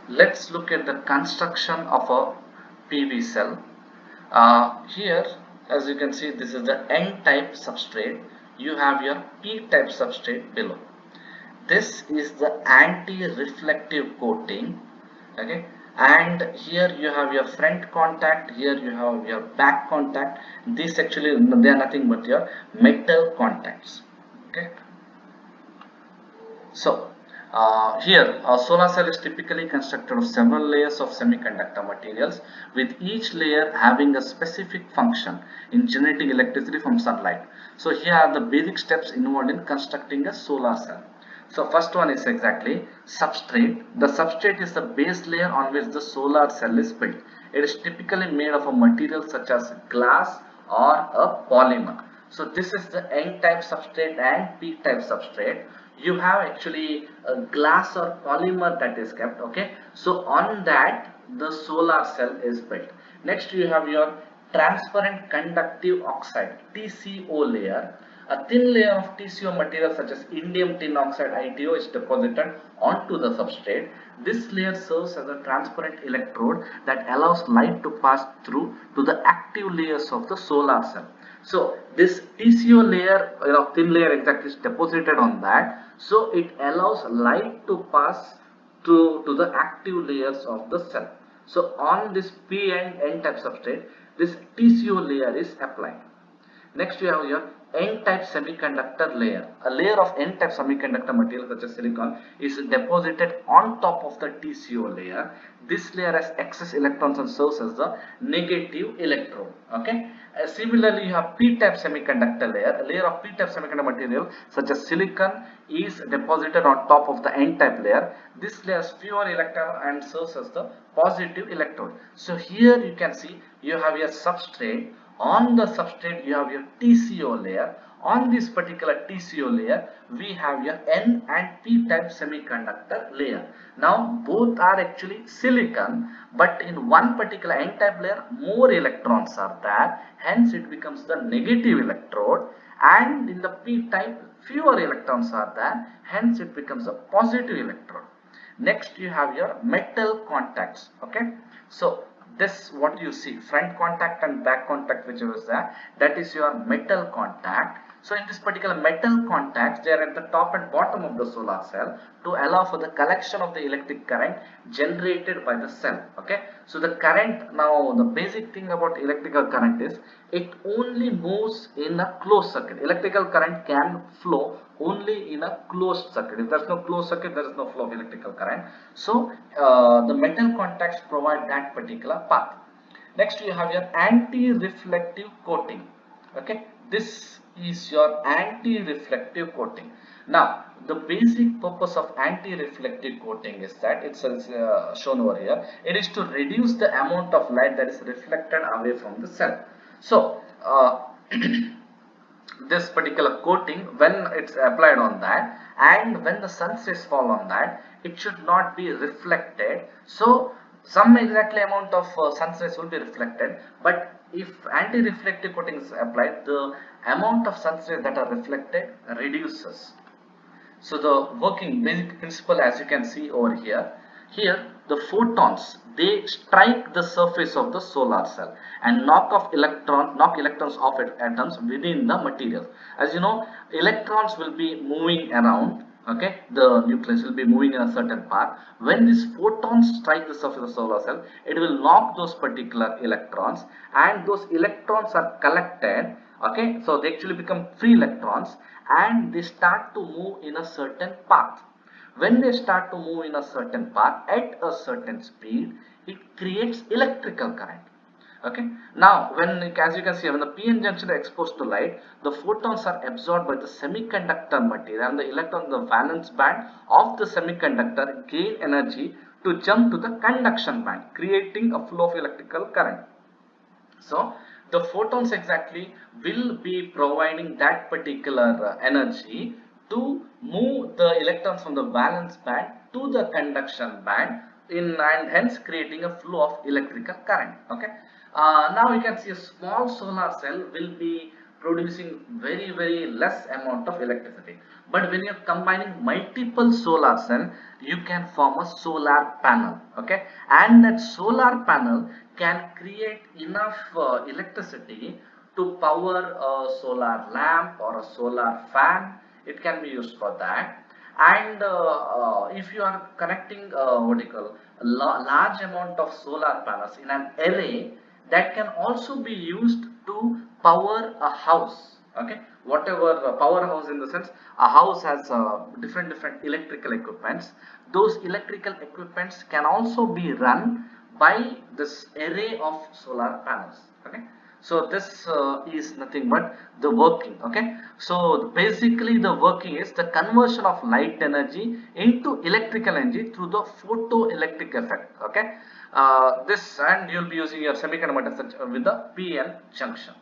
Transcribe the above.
Let's look at the construction of a PV cell. Here, as you can see, this is the N-type substrate. You have your P-type substrate below. This is the anti-reflective coating. Okay, and here you have your front contact, here you have your back contact. This actually, they are nothing but your metal contacts. Okay, so here a solar cell is typically constructed of several layers of semiconductor materials, with each layer having a specific function in generating electricity from sunlight. So here are the basic steps involved in constructing a solar cell. So first one is exactly substrate. The substrate is the base layer on which the solar cell is built. It is typically made of a material such as glass or a polymer. So this is the N-type substrate and P-type substrate. You have actually a glass or polymer that is kept. Okay, so on that the solar cell is built. Next you have your transparent conductive oxide TCO layer. A thin layer of TCO material such as indium tin oxide ITO is deposited onto the substrate. This layer serves as a transparent electrode that allows light to pass through to the active layers of the solar cell. So this TCO layer, thin layer exactly is deposited on that. So it allows light to pass to the active layers of the cell. So on this P and N type substrate, this TCO layer is applied. Next we have your N-type semiconductor layer. A layer of N-type semiconductor material such as silicon is deposited on top of the TCO layer. This layer has excess electrons and serves as the negative electrode. Okay. Similarly, you have P-type semiconductor layer. A layer of P-type semiconductor material such as silicon is deposited on top of the N-type layer. This layer has fewer electrons and serves as the positive electrode. So here you can see you have your substrate. On the substrate you have your TCO layer. On this particular TCO layer we have your N and P type semiconductor layer. Now both are actually silicon, but in one particular N type layer more electrons are there, hence it becomes the negative electrode, and in the P type fewer electrons are there, hence it becomes a positive electrode. Next you have your metal contacts. Okay, so this what you see, front contact and back contact, whichever is there, that is your metal contact. So in this particular metal contacts, they are at the top and bottom of the solar cell to allow for the collection of the electric current generated by the cell. Okay, so the current, now the basic thing about electrical current is it only moves in a closed circuit. Electrical current can flow only in a closed circuit. If there is no closed circuit, there is no flow of electrical current. So the metal contacts provide that particular path. Next you have your anti-reflective coating. Okay, this is your anti-reflective coating. Now the basic purpose of anti-reflective coating is that it's shown over here. It is to reduce the amount of light that is reflected away from the cell. So this particular coating, when it's applied on that and when the sun rays fall on that, it should not be reflected. So some exactly amount of sun rays will be reflected, but if anti-reflective coating is applied, the amount of sun rays that are reflected reduces. So the working basic principle, as you can see over here, the photons, they strike the surface of the solar cell and knock electrons off atoms within the material. As you know, electrons will be moving around. Okay, the nucleus will be moving in a certain path. When these photons strike the surface of the solar cell, it will knock those particular electrons, and those electrons are collected. Okay, so they actually become free electrons and they start to move in a certain path. When they start to move in a certain path at a certain speed, it creates electrical current. Okay, now when, as you can see, when the p-n junction is exposed to light, the photons are absorbed by the semiconductor material and the electrons in the valence band of the semiconductor gain energy to jump to the conduction band, creating a flow of electrical current. So the photons exactly will be providing that particular energy to move the electrons from the valence band to the conduction band, in and hence creating a flow of electrical current. Okay, now you can see a small solar cell will be producing very less amount of electricity. But when you're combining multiple solar cell, you can form a solar panel, okay, and that solar panel can create enough electricity to power a solar lamp or a solar fan. It can be used for that. And if you are connecting what do you call a large amount of solar panels in an array, that can also be used to power a house, okay. Whatever powerhouse, in the sense a house has different electrical equipments. Those electrical equipments can also be run by this array of solar panels, okay. So this is nothing but the working, okay. So basically the working is the conversion of light energy into electrical energy through the photoelectric effect, okay. This, and you'll be using your semiconductor with the PN junction.